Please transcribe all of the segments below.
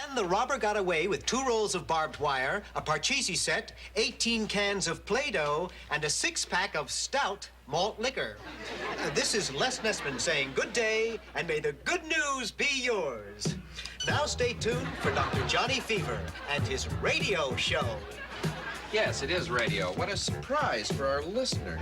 And the robber got away with 2 rolls of barbed wire, a Parcheesi set, 18 cans of Play-Doh, and a 6-pack of stout malt liquor. This is Les Nessman saying good day, and may the good news be yours. Now stay tuned for Dr. Johnny Fever and his radio show. Yes, it is radio. What a surprise for our listeners.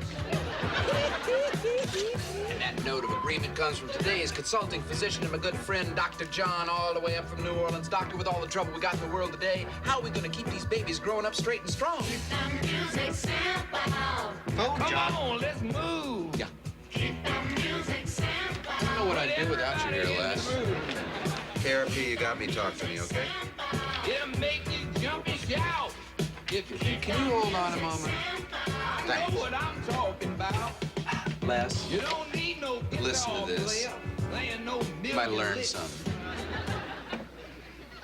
And that note of agreement comes from today's consulting physician and my good friend, Dr. John, all the way up from New Orleans. Doctor, with all the trouble we got in the world today, how are we going to keep these babies growing up straight and strong? Keep the music simple. Oh, John. Come on, let's move. Yeah. Keep the music simple. I don't know what I'd do without you here, Les. KRP, you got me. Talk to me, okay? It'll make you jump and shout. Can you hold on a moment? Thanks. You know what I'm talking about. Les, you don't need no listen to this. You might learn something.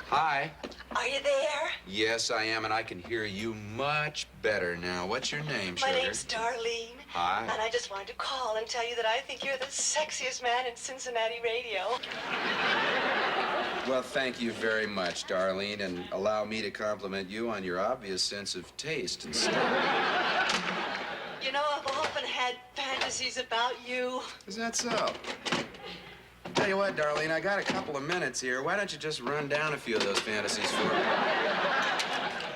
Hi. Are you there? Yes, I am, and I can hear you much better now. What's your name, My sugar? name's Darlene. Hi. And I just wanted to call and tell you that I think you're the sexiest man in Cincinnati radio. Well, thank you very much, Darlene, and allow me to compliment you on your obvious sense of taste and style. You know, I've often had fantasies about you. Is that so? Tell you what, Darlene, I got a couple of minutes here. Why don't you just run down a few of those fantasies for me?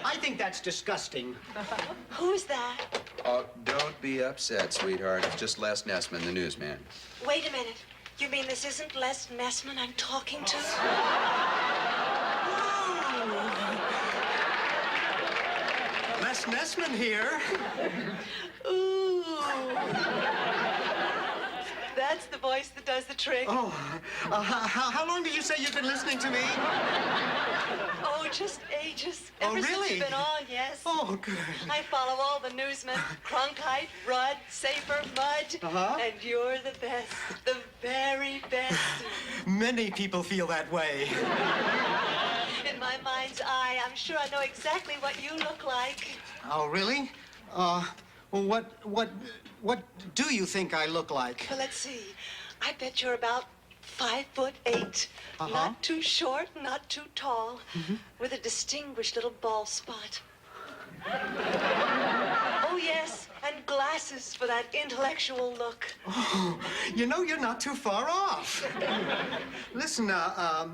I think that's disgusting. Who's that? Oh, don't be upset, sweetheart. It's just Les Nessman, the newsman. Wait a minute. You mean this isn't Les Nessman I'm talking to? Les Nessman here. Ooh. That's the voice that does the trick. Oh, how long did you say you've been listening to me? Oh, just ages. Oh, Ever really? since you've been on, yes. Oh, good. I follow all the newsmen. Cronkite, Rudd, Safer, Mudge. Uh-huh. And you're the best. The very best. Many people feel that way. In my mind's eye, I'm sure I know exactly what you look like. Oh, really? Well, what do you think I look like? Well, let's see. I bet you're about 5'8". Uh-huh. Not too short, not too tall. With a distinguished little bald spot. Oh, yes, and glasses for that intellectual look. Oh, you know, you're not too far off. Listen,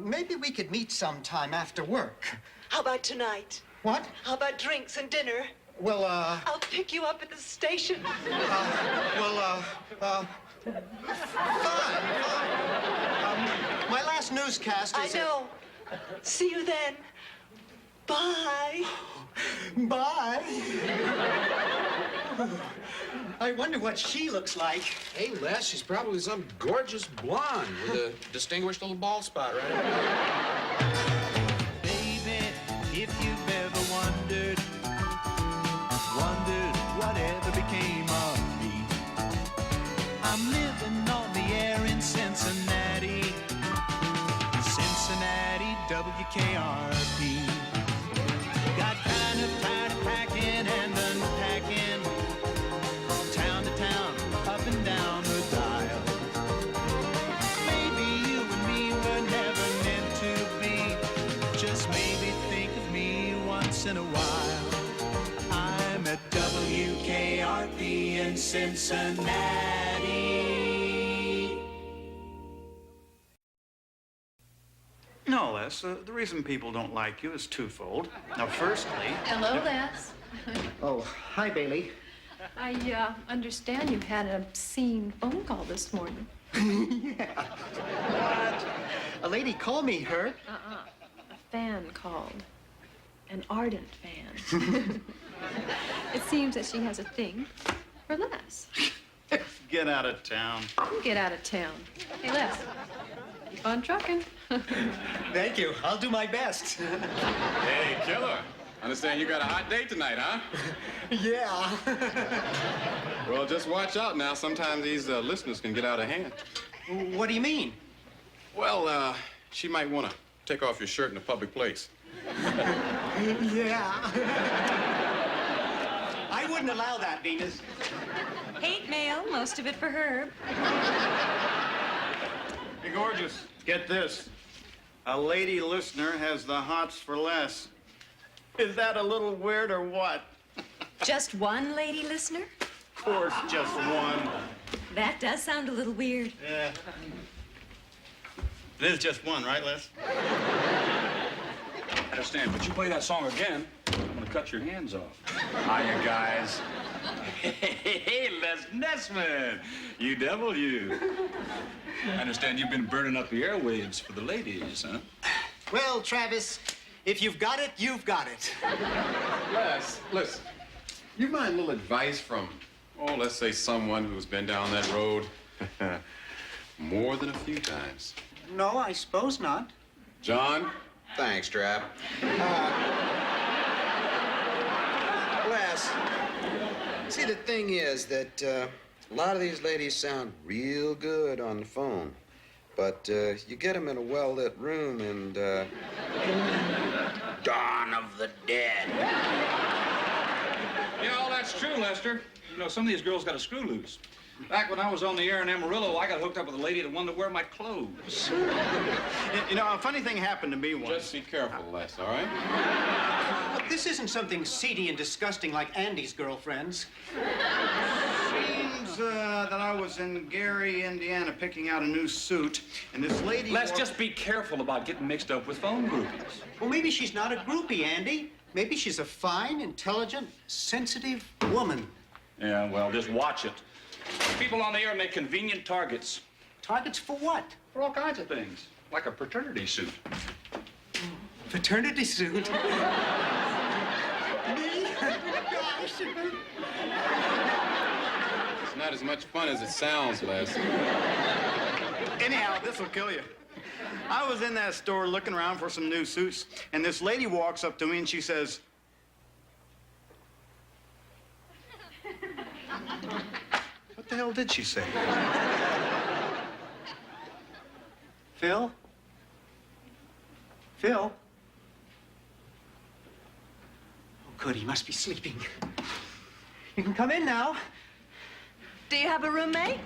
maybe we could meet sometime after work. How about tonight? What? How about drinks and dinner? Well, I'll pick you up at the station. fine. My last newscast I is... know. See you then. Bye. Bye. I wonder what she looks like. Hey, Les, she's probably some gorgeous blonde with a distinguished little bald spot, right? Baby, if you've ever wondered whatever became of me. I'm living on the air in Cincinnati, WKRP. Got kind of tired of packing and unpacking, town to town, up and down the dial. Maybe you and me were never meant to be. Just maybe think of me once in a while. I'm at WKRP in Cincinnati. No, Les, the reason people don't like you is twofold. Now, firstly... Hello, Les. Oh, hi, Bailey. I understand you had an obscene phone call this morning. Yeah. What? A lady called me, hurt. A fan called. An ardent fan. It seems that she has a thing for Les. Get out of town. You get out of town. Hey, Les, keep on trucking. Thank you. I'll do my best. Hey, killer. Understand you got a hot date tonight, huh? Yeah. Well, just watch out now. Sometimes these listeners can get out of hand. What do you mean? Well, she might want to take off your shirt in a public place. Yeah. I wouldn't allow that, Venus. Hate mail, most of it for Herb. Hey, gorgeous, get this. A lady listener has the hots for less. Is that a little weird or what? Just one lady listener? Of course, just one. That does sound a little weird. Yeah. It is just one, right, Les? I understand, but you play that song again, I'm gonna cut your hands off. Hiya, guys. Hey, Les Nessman. You devil, you. I understand you've been burning up the airwaves for the ladies, huh? Well, Travis, if you've got it, you've got it. Les, listen. You mind a little advice from, oh, let's say someone who's been down that road more than a few times? No, I suppose not. John? Thanks, Trap. Les, see, the thing is that a lot of these ladies sound real good on the phone. But you get them in a well-lit room and, Dawn of the Dead. Yeah, all that's true, Lester. You know, some of these girls got a screw loose. Back when I was on the air in Amarillo, I got hooked up with a lady that wanted to wear my clothes. You know, a funny thing happened to me once. Just be careful, Les, all right? Look, this isn't something seedy and disgusting like Andy's girlfriends. Seems that I was in Gary, Indiana, picking out a new suit, and this lady... Let's just be careful about getting mixed up with phone groupies. Well, maybe she's not a groupie, Andy. Maybe she's a fine, intelligent, sensitive woman. Yeah, well, just watch it. People on the air make convenient targets. Targets for what? For all kinds of things, like a fraternity suit. Fraternity suit? Me? Gosh. It's not as much fun as it sounds, Les. Anyhow, this will kill you. I was in that store looking around for some new suits, and this lady walks up to me and she says, what the hell did she say? Phil? Phil? Oh, good, he must be sleeping. You can come in now. Do you have a roommate?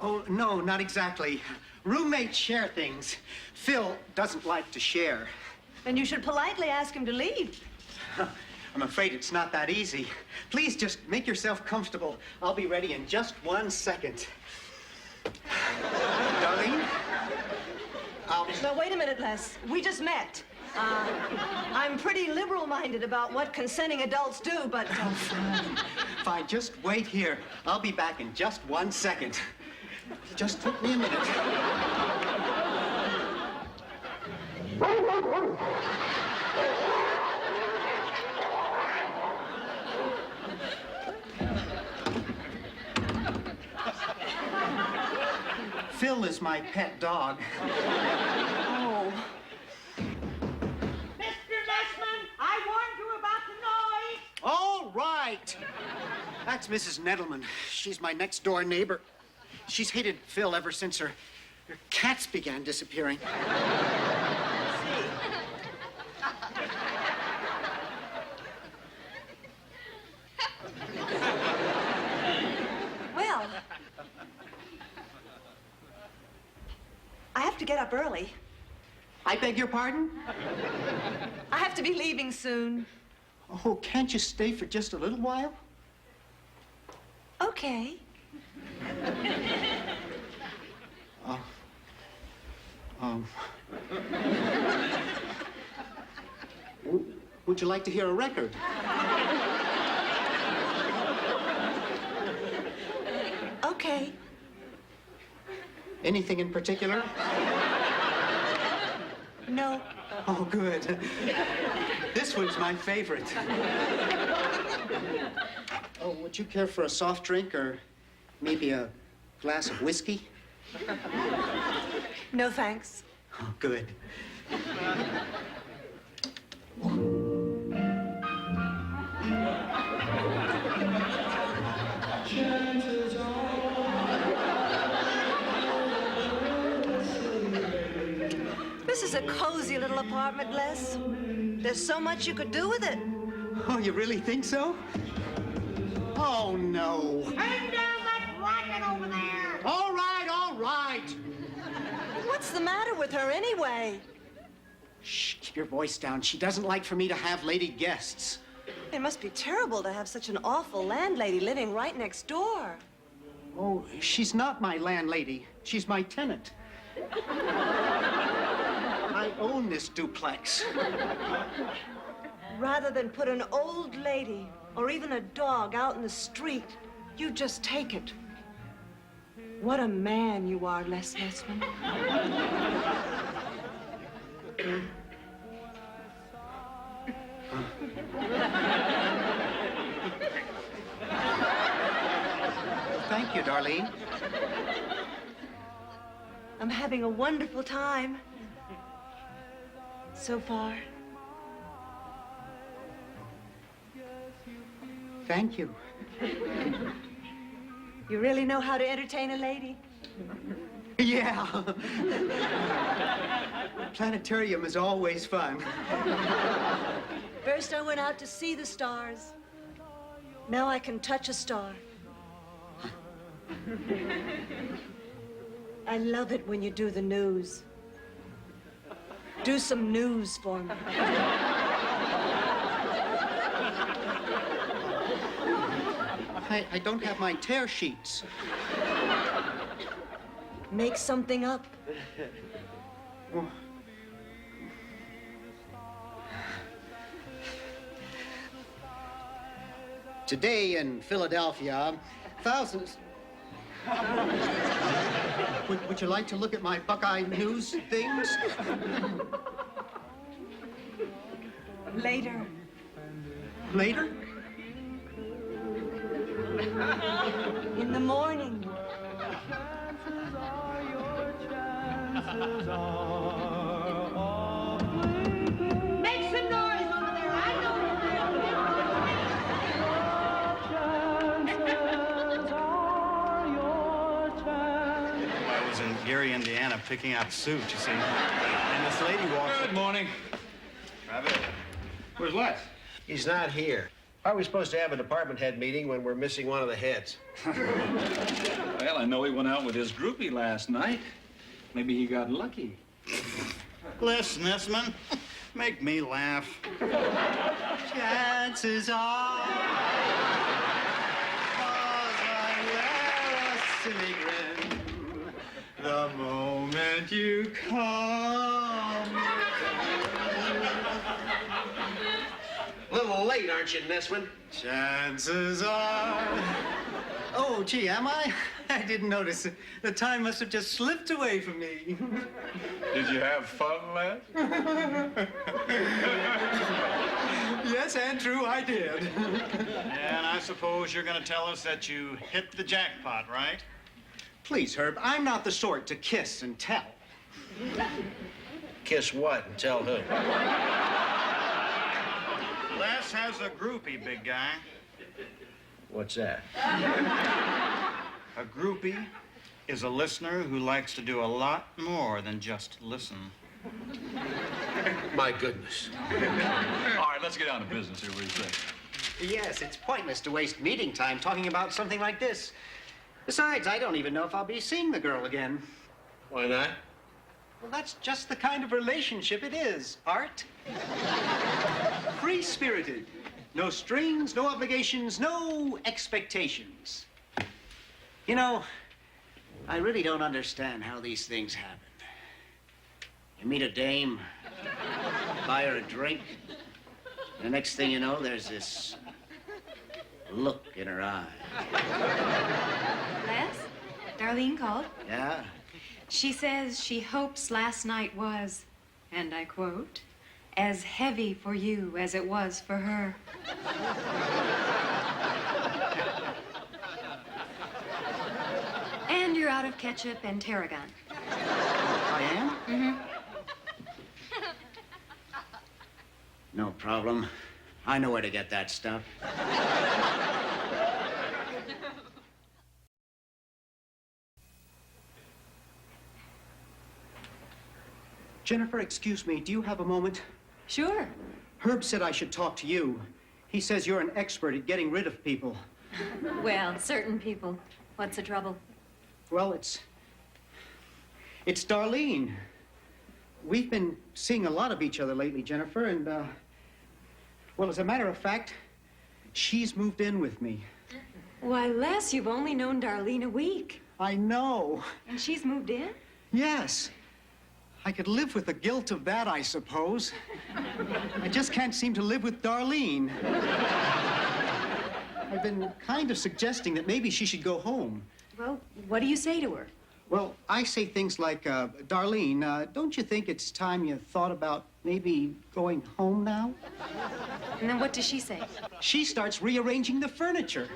Oh, no, not exactly. Roommates share things. Phil doesn't like to share. Then you should politely ask him to leave. I'm afraid it's not that easy. Please just make yourself comfortable. I'll be ready in just 1 second. Darlene? Now, wait a minute, Les. We just met. I'm pretty liberal-minded about what consenting adults do, but... Fine, just wait here. I'll be back in just 1 second. Just took me a minute. Phil is my pet dog. Oh. Mr. Nessman, I warned you about the noise. All right. That's Mrs. Nettleman. She's my next-door neighbor. She's hated Phil ever since her cats began disappearing. Well, I have to get up early. I beg your pardon? I have to be leaving soon. Oh, can't you stay for just a little while? Okay. Would you like to hear a record? Okay. Anything in particular? No. Oh, good. This one's my favorite. Oh, would you care for a soft drink or maybe a glass of whiskey? No, thanks. Oh, good. This is a cozy little apartment, Les. There's so much you could do with it. Oh, you really think so? Oh, no. Turn down that racket over there. All right, all right. What's the matter with her anyway? keep your voice down. She doesn't like for me to have lady guests. It must be terrible to have such an awful landlady living right next door. Oh, she's not my landlady. She's my tenant. I own this duplex. Rather than put an old lady or even a dog out in the street, you just take it. What a man you are, Les Nessman. Thank you, Darlene. I'm having a wonderful time. So far. Thank you. You really know how to entertain a lady? Yeah. Planetarium is always fun. First I went out to see the stars. Now I can touch a star. I love it when you do the news. Do some news for me. I don't have my tear sheets. Make something up. Today in Philadelphia, thousands... Would you like to look at my Buckeye News things? Later. Later? In the morning. Make some noise over there. I know I was in Gary, Indiana, picking out suit, you see. And this lady walks Good morning. Rabbit. Where's Les? He's not here. How are we supposed to have a department head meeting when we're missing one of the heads? Well, I know he went out with his groupie last night. Maybe he got lucky. Les Nessman, make me laugh. Chances are, 'cause I wear a silly grin, the moment you come. A little late, aren't you, Nessman? Chances are. Oh, gee, am I? I didn't notice. The time must have just slipped away from me. Did you have fun, Les? Yes, Andrew, I did. And I suppose you're going to tell us that you hit the jackpot, right? Please, Herb, I'm not the sort to kiss and tell. Kiss what and tell who? Les has a groupie, big guy. What's that? A groupie is a listener who likes to do a lot more than just listen. My goodness. All right, let's get down to business here. What do you think? Yes, it's pointless to waste meeting time talking about something like this. Besides, I don't even know if I'll be seeing the girl again. Why not? Well, that's just the kind of relationship it is, Art. Free-spirited. No strings, no obligations, no expectations. You know, I really don't understand how these things happen. You meet a dame, buy her a drink, and the next thing you know, there's this look in her eye. Les, Darlene called. Yeah? She says she hopes last night was, and I quote, as heavy for you as it was for her. And you're out of ketchup and tarragon. I am? Mm-hmm. No problem. I know where to get that stuff. Jennifer, excuse me, do you have a moment? Sure. Herb said I should talk to you. He says you're an expert at getting rid of people. Well, certain people. What's the trouble? Well, it's Darlene. we've been seeing a lot of each other lately, Jennifer, and, well, as a matter of fact, she's moved in with me. Why, Les, you've only known Darlene a week. I know. And she's moved in? Yes. I could live with the guilt of that, I suppose. I just can't seem to live with Darlene. I've been kind of suggesting that maybe she should go home. Well, what do you say to her? Well, I say things like, Darlene, don't you think it's time you thought about maybe going home now? And then what does she say? She starts rearranging the furniture.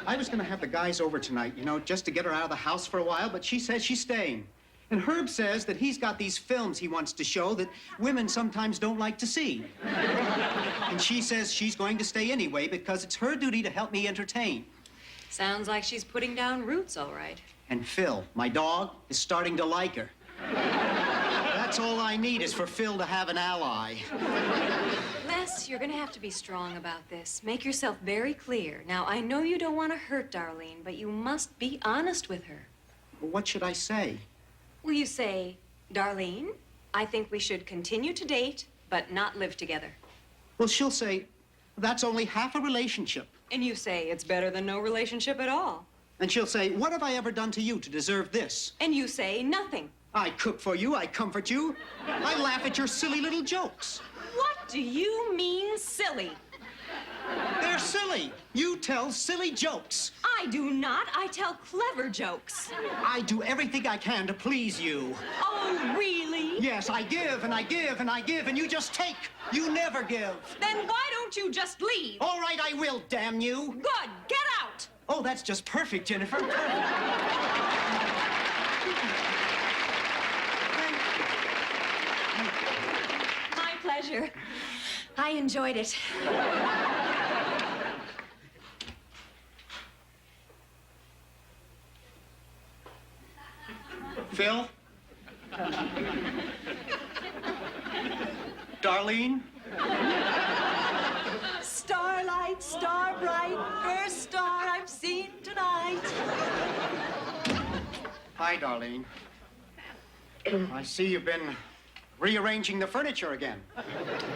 I was gonna have the guys over tonight, you know, just to get her out of the house for a while, but she says she's staying. And Herb says that he's got these films he wants to show that women sometimes don't like to see. And she says she's going to stay anyway because it's her duty to help me entertain. Sounds like she's putting down roots, all right. And Phil, my dog, is starting to like her. That's all I need is for Phil to have an ally. Les, you're gonna have to be strong about this. Make yourself very clear. Now, I know you don't want to hurt Darlene, but you must be honest with her. Well, what should I say? Will you say, Darlene, I think we should continue to date, but not live together? Well, she'll say, that's only half a relationship. And you say, it's better than no relationship at all. And she'll say, what have I ever done to you to deserve this? And you say, nothing. I cook for you, I comfort you. I laugh at your silly little jokes. What do you mean, silly? They're silly. You tell silly jokes. I do not. I tell clever jokes. I do everything I can to please you. Oh, really? Yes, I give and I give and I give, and you just take. You never give. Then why don't you just leave? All right, I will, damn you. Good. Get out. Oh, that's just perfect, Jennifer. Perfect. My pleasure. I enjoyed it. Phil? Darlene? Starlight, star bright, first star I've seen tonight. Hi, Darlene. I see you've been rearranging the furniture again. Oh,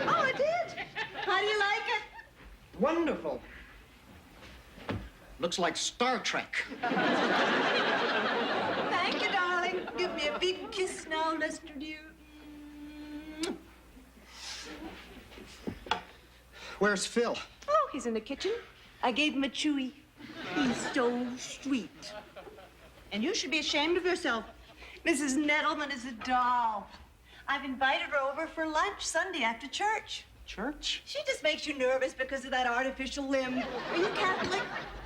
I did? How do you like it? Wonderful. Looks like Star Trek. Thank you, darling. Give me a big kiss now, Lester dear. Where's Phil? Oh, he's in the kitchen. I gave him a chewy. He's so sweet. And you should be ashamed of yourself. Mrs. Nettleman is a doll. I've invited her over for lunch Sunday after church. Church? She just makes you nervous because of that artificial limb. Are you Catholic?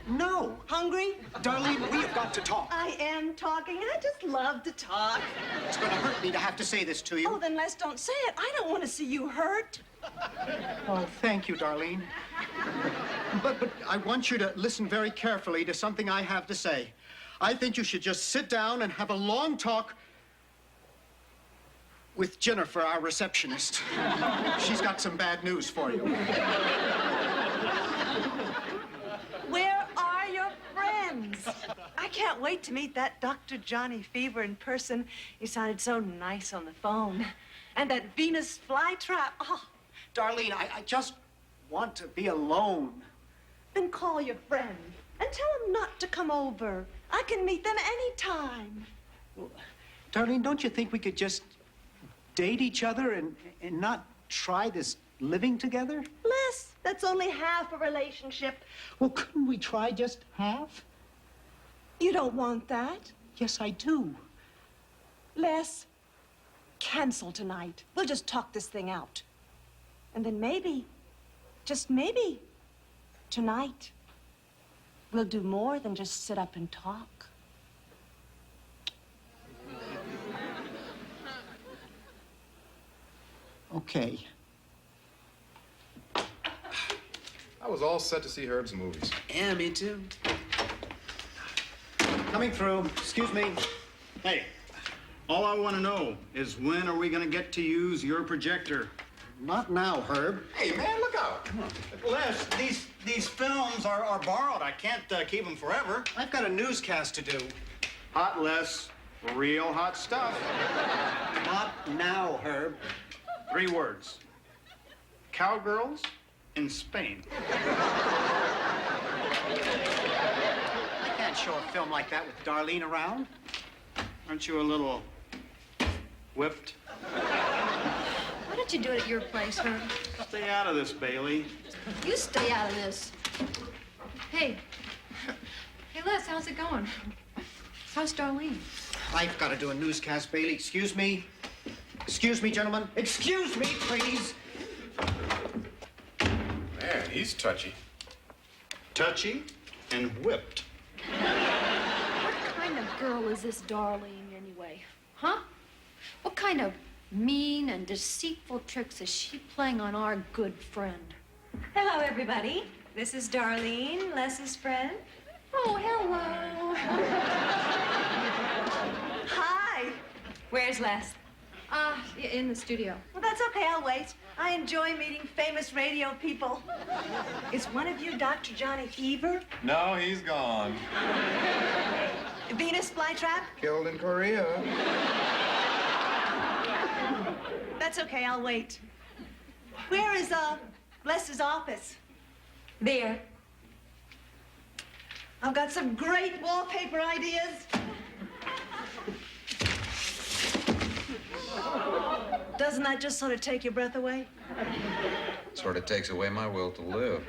No. Hungry? Darlene, we've got to talk. I am talking. I just love to talk. It's going to hurt me to have to say this to you. Oh, then Les, don't say it. I don't want to see you hurt. Oh, thank you, Darlene. But I want you to listen very carefully to something I have to say. I think you should just sit down and have a long talk with Jennifer, our receptionist. She's got some bad news for you. Where are your friends? I can't wait to meet that Dr. Johnny Fever in person. He sounded so nice on the phone. And that Venus flytrap. Oh, Darlene, I just want to be alone. then call your friend and tell them not to come over. I can meet them anytime. Well, Darlene, don't you think we could just date each other and not try this living together? Les, that's only half a relationship. Well, couldn't we try just half? You don't want that? Yes, I do. Les, cancel tonight. We'll just talk this thing out. And then maybe, just maybe, tonight, we'll do more than just sit up and talk. Okay. I was all set to see Herb's movies. Yeah, me too. Coming through. Excuse me. Hey, all I want to know is when are we going to get to use your projector? Not now, Herb. Hey, man, look out. Come on. Les, these films are borrowed. I can't keep them forever. I've got a newscast to do. Hot, Les. Real hot stuff. Not now, Herb. 3 words. Cowgirls in Spain. I can't show a film like that with Darlene around. Aren't you a little whipped? Why don't you do it at your place, Herb? Stay out of this, Bailey. You stay out of this. Hey. Hey, Les, how's it going? How's Darlene? I've got to do a newscast, Bailey. Excuse me. Excuse me, gentlemen. Excuse me, please. Man, he's touchy. Touchy and whipped. What kind of girl is this Darlene, anyway? Huh? What kind of mean and deceitful tricks is she playing on our good friend? Hello, everybody. This is Darlene, Les's friend. Oh, hello. Hi. Where's Les? In the studio. Well, that's okay. I'll wait. I enjoy meeting famous radio people. Is one of you Dr. Johnny Fever? No, he's gone. Venus Flytrap? Killed in Korea. That's okay. I'll wait. Where is, Les's office? There. I've got some great wallpaper ideas. Doesn't that just sort of take your breath away? Sort of takes away my will to live.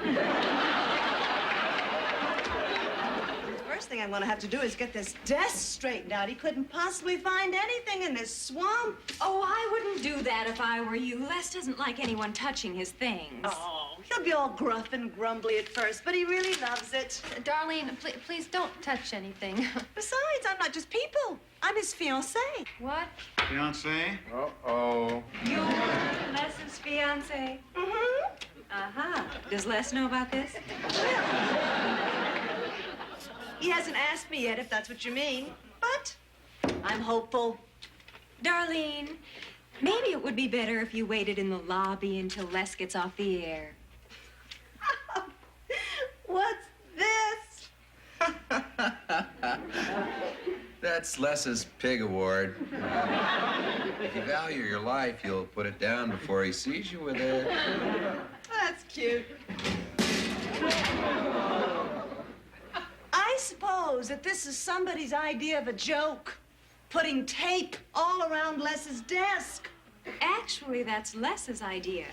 First thing I'm going to have to do is get this desk straightened out. He couldn't possibly find anything in this swamp. Oh, I wouldn't do that if I were you. Les doesn't like anyone touching his things. Oh, he'll be all gruff and grumbly at first, but he really loves it. Darlene, please don't touch anything. Besides, I'm not just people. I'm his fiancée. What? Fiancé? Uh-oh. You're Les's fiancé? Mm-hmm. Uh-huh. Does Les know about this? He hasn't asked me yet, if that's what you mean. But I'm hopeful. Darlene, maybe it would be better if you waited in the lobby until Les gets off the air. What's this? That's Les's pig award. If you value your life, you'll put it down before he sees you with it. That's cute. I suppose that this is somebody's idea of a joke. Putting tape all around Les's desk. Actually, that's Les's idea.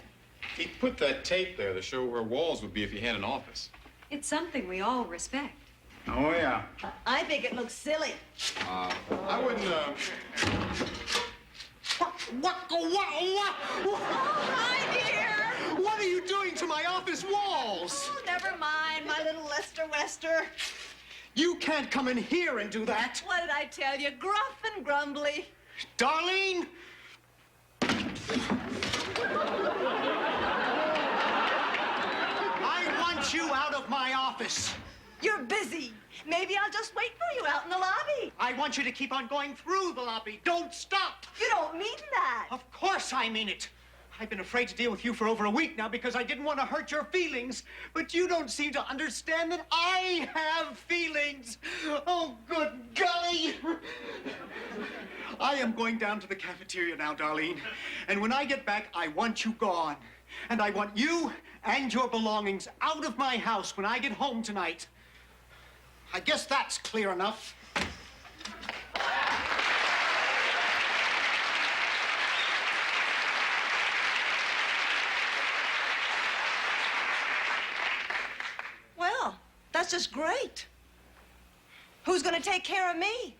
He put that tape there to show where walls would be if he had an office. It's something we all respect. Oh, yeah. I think it looks silly. I wouldn't, What? Hi, dear. What are you doing to my office walls? Oh, never mind, my little Lester Wester. You can't come in here and do that. What did I tell you? Gruff and grumbly. Darlene! I want you out of my office. You're busy. Maybe I'll just wait for you out in the lobby. I want you to keep on going through the lobby. Don't stop. You don't mean that. Of course I mean it. I've been afraid to deal with you for over a week now because I didn't want to hurt your feelings. But you don't seem to understand that I have feelings. Oh, good golly. I am going down to the cafeteria now, Darlene. And when I get back, I want you gone. And I want you and your belongings out of my house when I get home tonight. I guess that's clear enough. Well, that's just great. Who's going to take care of me?